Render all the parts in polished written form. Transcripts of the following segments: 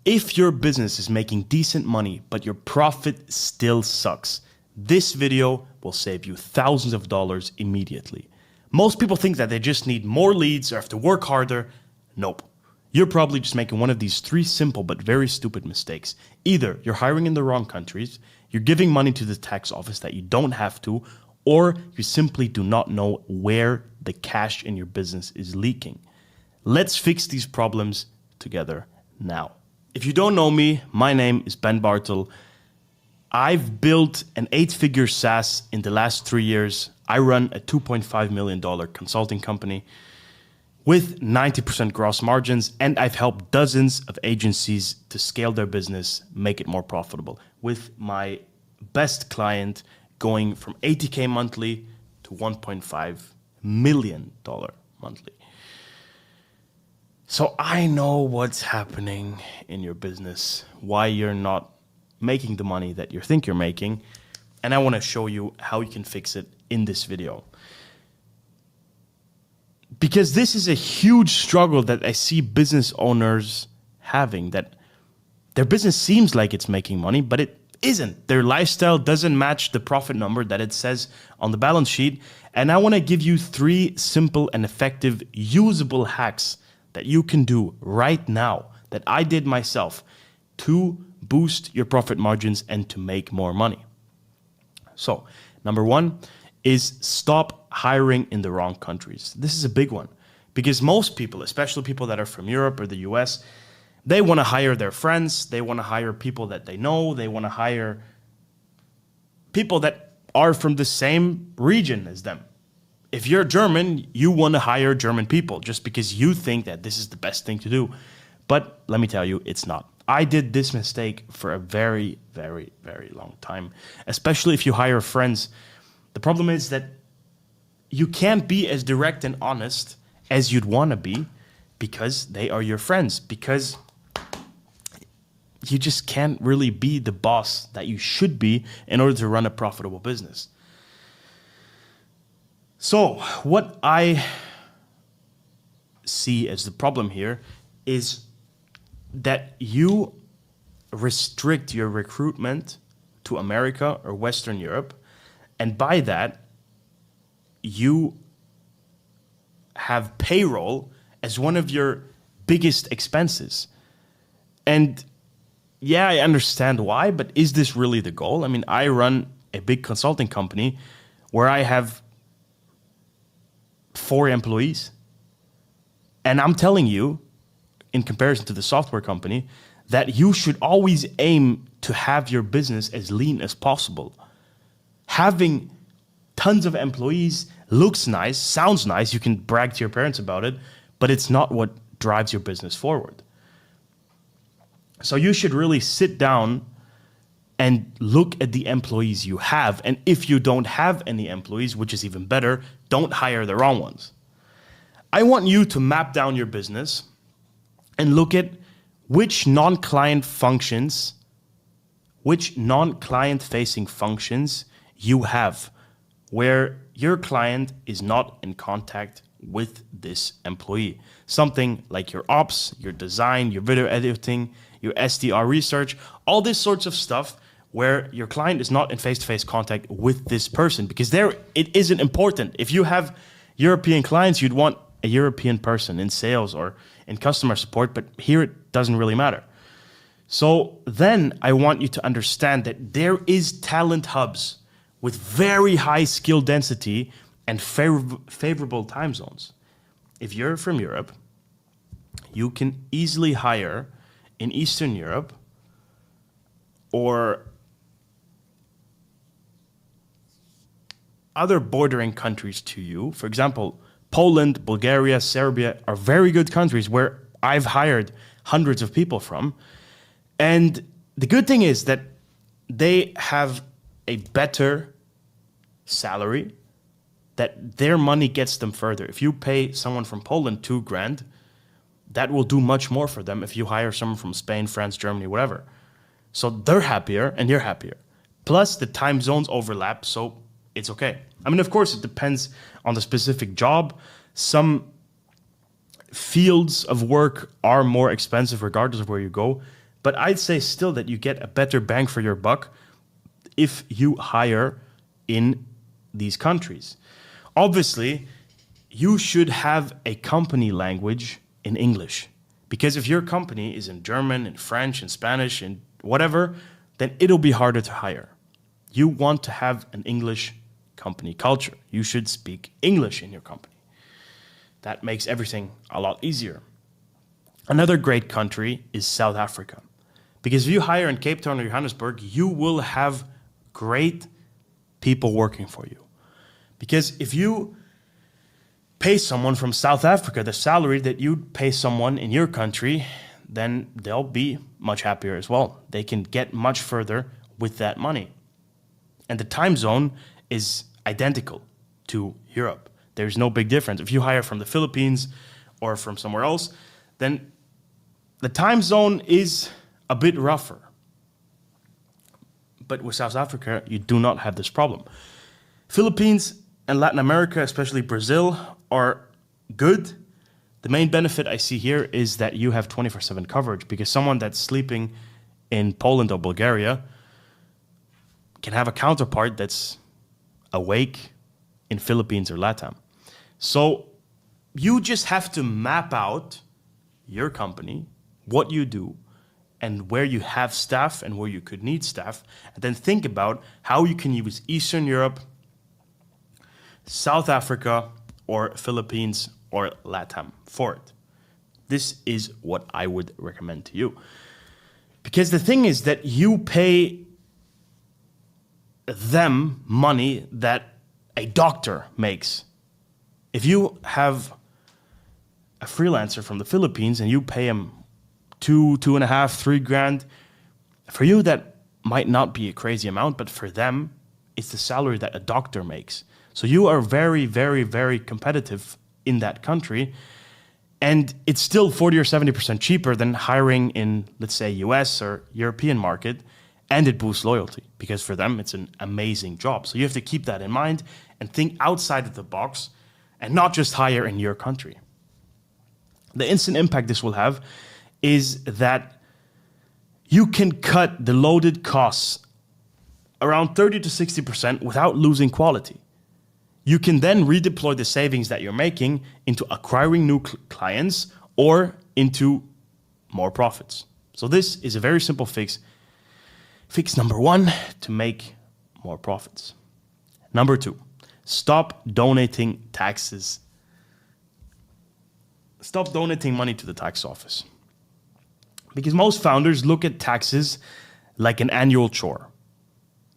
If your business is making decent money, but your profit still sucks, this video will save you thousands of dollars immediately. Most people think that they just need more leads or have to work harder. Nope. You're probably just making one of these three simple but very stupid mistakes. Either you're hiring in the wrong countries, you're giving money to the tax office that you don't have to, or you simply do not know where the cash in your business is leaking. Let's fix these problems together now. If you don't know me, my name is Ben Bartel. I've built an 8-figure SaaS in the last 3 years. I run a $2.5 million consulting company with 90% gross margins, and I've helped dozens of agencies to scale their business, make it more profitable, with my best client going from $80K monthly to $1.5 million monthly. So I know what's happening in your business, why you're not making the money that you think you're making, and I want to show you how you can fix it in this video. Because this is a huge struggle that I see business owners having, that their business seems like it's making money, but it isn't. Their lifestyle doesn't match the profit number that it says on the balance sheet. And I want to give you 3 simple and effective usable hacks that you can do right now, that I did myself, to boost your profit margins and to make more money. So, number 1 is stop hiring in the wrong countries. This is a big one because most people, especially people that are from Europe or the US, they want to hire their friends, they want to hire people that they know, they want to hire people that are from the same region as them. If you're German, you want to hire German people just because you think that this is the best thing to do. But let me tell you, it's not. I did this mistake for a very, very, very long time, especially if you hire friends. The problem is that you can't be as direct and honest as you'd want to be because they are your friends, because you just can't really be the boss that you should be in order to run a profitable business. So what I see as the problem here is that you restrict your recruitment to America or Western Europe, and by that, you have payroll as one of your biggest expenses. And yeah, I understand why, but is this really the goal? I mean, I run a big consulting company where I have 4 employees. And I'm telling you, in comparison to the software company, that you should always aim to have your business as lean as possible. Having tons of employees looks nice, sounds nice, you can brag to your parents about it, but it's not what drives your business forward. So you should really sit down and look at the employees you have. And if you don't have any employees, which is even better, don't hire the wrong ones. I want you to map down your business and look at which non-client facing functions you have where your client is not in contact with this employee. Something like your ops, your design, your video editing, your SDR research, all this sorts of stuff where your client is not in face-to-face contact with this person, because there it isn't important. If you have European clients, you'd want a European person in sales or in customer support, but here it doesn't really matter. So then I want you to understand that there is talent hubs with very high skill density and favorable time zones. If you're from Europe, you can easily hire in Eastern Europe or other bordering countries to you. For example, Poland, Bulgaria, Serbia are very good countries where I've hired hundreds of people from. And the good thing is that they have a better salary, that their money gets them further. If you pay someone from Poland $2,000, that will do much more for them if you hire someone from Spain, France, Germany, whatever. So they're happier and you're happier. Plus the time zones overlap, so it's okay. I mean, of course, it depends on the specific job. Some fields of work are more expensive regardless of where you go. But I'd say still that you get a better bang for your buck if you hire in these countries. Obviously, you should have a company language in English. Because if your company is in German, in French, in Spanish, in whatever, then it'll be harder to hire. You want to have an English company culture. You should speak English in your company. That makes everything a lot easier. Another great country is South Africa. Because if you hire in Cape Town or Johannesburg, you will have great people working for you. Because if you pay someone from South Africa the salary that you'd pay someone in your country, then they'll be much happier as well. They can get much further with that money. And the time zone is identical to Europe. There's no big difference. If you hire from the Philippines or from somewhere else, then the time zone is a bit rougher. But with South Africa, you do not have this problem. Philippines and Latin America, especially Brazil, are good. The main benefit I see here is that you have 24/7 coverage, because someone that's sleeping in Poland or Bulgaria can have a counterpart that's awake in Philippines or LATAM. So you just have to map out your company, what you do, and where you have staff and where you could need staff, and then think about how you can use Eastern Europe, South Africa, or Philippines or LATAM for it. This is what I would recommend to you. Because the thing is that you pay them money that a doctor makes. If you have a freelancer from the Philippines and you pay him $2.5, $3,000, for you that might not be a crazy amount, but for them, it's the salary that a doctor makes. So you are very, very, very competitive in that country. And it's still 40 or 70% cheaper than hiring in, let's say, US or European market. And it boosts loyalty, because for them, it's an amazing job. So you have to keep that in mind and think outside of the box and not just hire in your country. The instant impact this will have is that you can cut the loaded costs around 30 to 60% without losing quality. You can then redeploy the savings that you're making into acquiring new clients or into more profits. So this is a very simple fix. Fix number one, to make more profits. Number two, stop donating taxes. Stop donating money to the tax office. Because most founders look at taxes like an annual chore.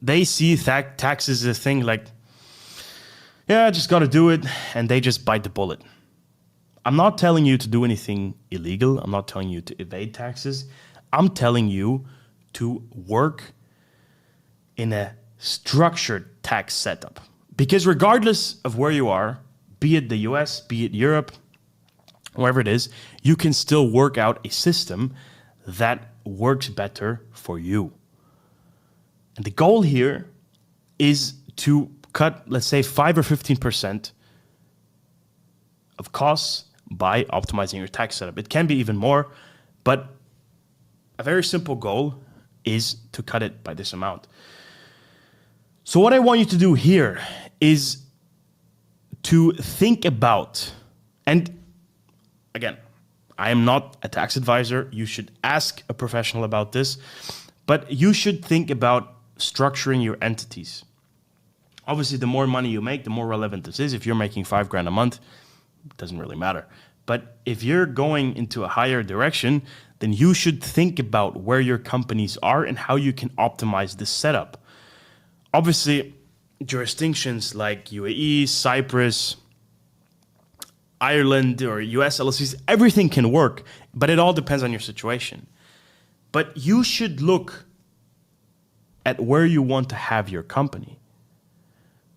They see taxes as a thing like, yeah, I just got to do it, and they just bite the bullet. I'm not telling you to do anything illegal. I'm not telling you to evade taxes. I'm telling you to work in a structured tax setup. Because regardless of where you are, be it the US, be it Europe, wherever it is, you can still work out a system that works better for you. And the goal here is to cut, let's say, 5 or 15% of costs by optimizing your tax setup. It can be even more, but a very simple goal is to cut it by this amount. So what I want you to do here is to think about, and again, I am not a tax advisor. You should ask a professional about this, but you should think about structuring your entities. Obviously, the more money you make, the more relevant this is. If you're making $5,000 a month, it doesn't really matter. But if you're going into a higher direction, then you should think about where your companies are and how you can optimize this setup. Obviously, jurisdictions like UAE, Cyprus, Ireland, or US LLCs, everything can work, but it all depends on your situation. But you should look at where you want to have your company.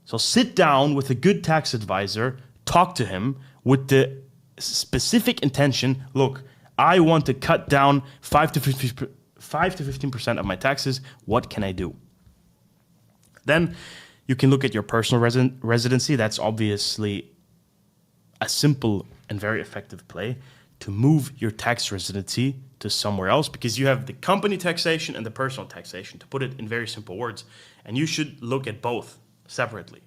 So sit down with a good tax advisor, talk to him with the specific intention, look, I want to cut down 5 to 15% of my taxes. What can I do? Then you can look at your personal residency. That's obviously a simple and very effective play to move your tax residency to somewhere else, because you have the company taxation and the personal taxation, to put it in very simple words. And you should look at both separately.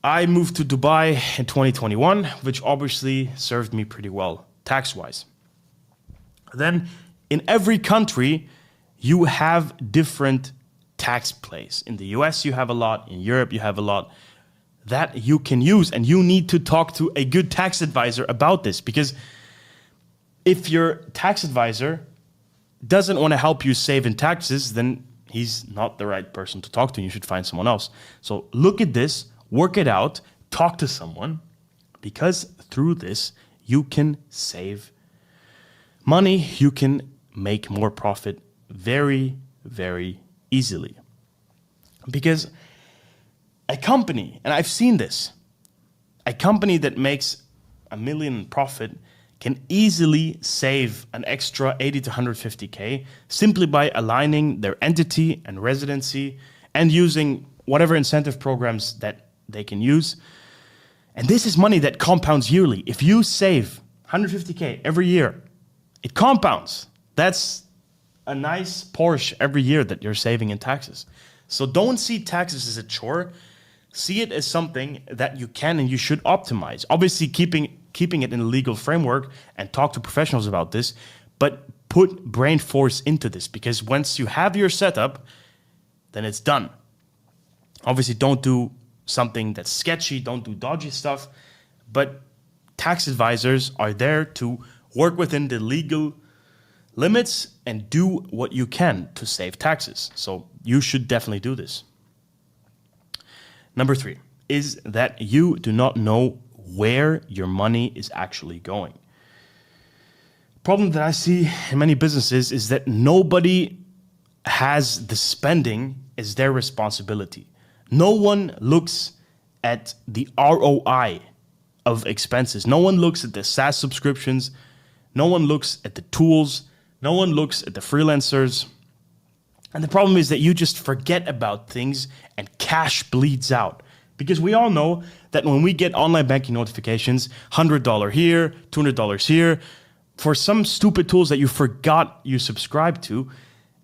I moved to Dubai in 2021, which obviously served me pretty well tax-wise. Then in every country, you have different tax plays. In the US, you have a lot. In Europe, you have a lot that you can use. And you need to talk to a good tax advisor about this, because if your tax advisor doesn't want to help you save in taxes, then he's not the right person to talk to. You should find someone else. So look at this, work it out, talk to someone, because through this, you can save money, you can make more profit very, very easily. Because a company, and I've seen this, a company that makes $1 million profit can easily save an extra 80 to 150K simply by aligning their entity and residency and using whatever incentive programs that they can use. And this is money that compounds yearly. If you save 150K every year, it compounds. That's a nice Porsche every year that you're saving in taxes. So don't see taxes as a chore. See it as something that you can and you should optimize. Obviously, keeping it in a legal framework, and talk to professionals about this, but put brain force into this, because once you have your setup, then it's done. Obviously, don't do something that's sketchy, don't do dodgy stuff, but tax advisors are there to work within the legal limits and do what you can to save taxes. So you should definitely do this. Number 3 is that you do not know where your money is actually going. Problem that I see in many businesses is that nobody has the spending as their responsibility. No one looks at the ROI of expenses. No one looks at the SaaS subscriptions. No one looks at the tools. No one looks at the freelancers. And the problem is that you just forget about things and cash bleeds out. Because we all know that when we get online banking notifications, $100 here, $200 here, for some stupid tools that you forgot you subscribed to.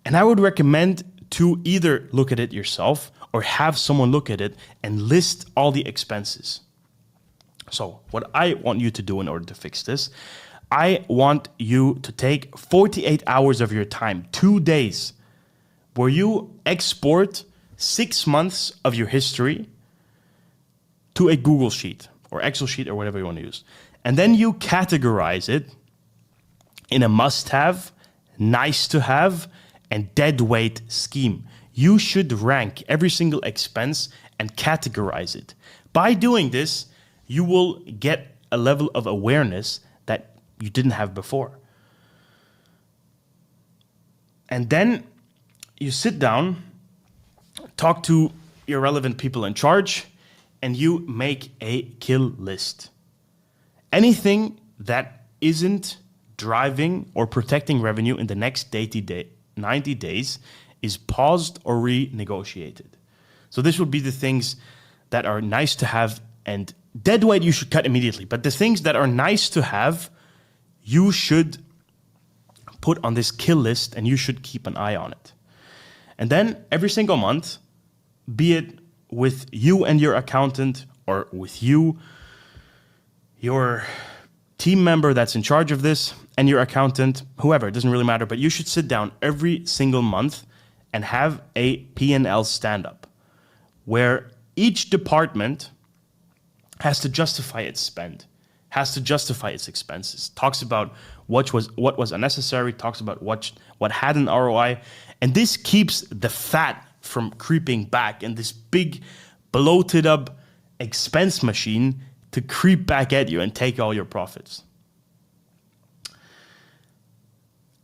And I would recommend to either look at it yourself or have someone look at it and list all the expenses. So what I want you to do in order to fix this, I want you to take 48 hours of your time, 2 days, where you export 6 months of your history to a Google Sheet or Excel sheet or whatever you want to use. And then you categorize it in a must-have, nice-to-have, and dead-weight scheme. You should rank every single expense and categorize it. By doing this, you will get a level of awareness that you didn't have before. And then you sit down, talk to your relevant people in charge, and you make a kill list. Anything that isn't driving or protecting revenue in the next 90 days is paused or renegotiated. So this would be the things that are nice to have, and dead weight you should cut immediately. But the things that are nice to have, you should put on this kill list and you should keep an eye on it. And then every single month, be it with you and your accountant or with you, your team member that's in charge of this, and your accountant, whoever, it doesn't really matter, but you should sit down every single month and have a P&L stand-up where each department has to justify its spend, has to justify its expenses, talks about what was unnecessary, talks about what had an ROI, and this keeps the fat from creeping back and this big bloated up expense machine to creep back at you and take all your profits.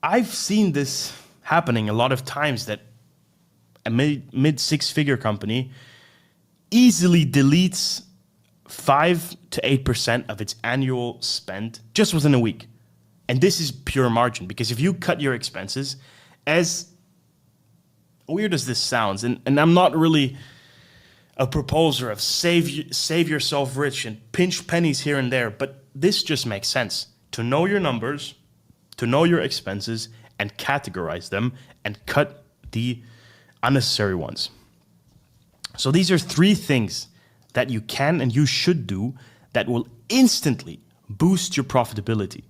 I've seen this happening a lot of times, that a mid six-figure company easily deletes 5 to 8% of its annual spend just within a week. And this is pure margin, because if you cut your expenses, as weird as this sounds, and I'm not really a proposer of save yourself rich and pinch pennies here and there, but this just makes sense. To know your numbers, to know your expenses and categorize them and cut the unnecessary ones. So these are 3 things that you can and you should do that will instantly boost your profitability.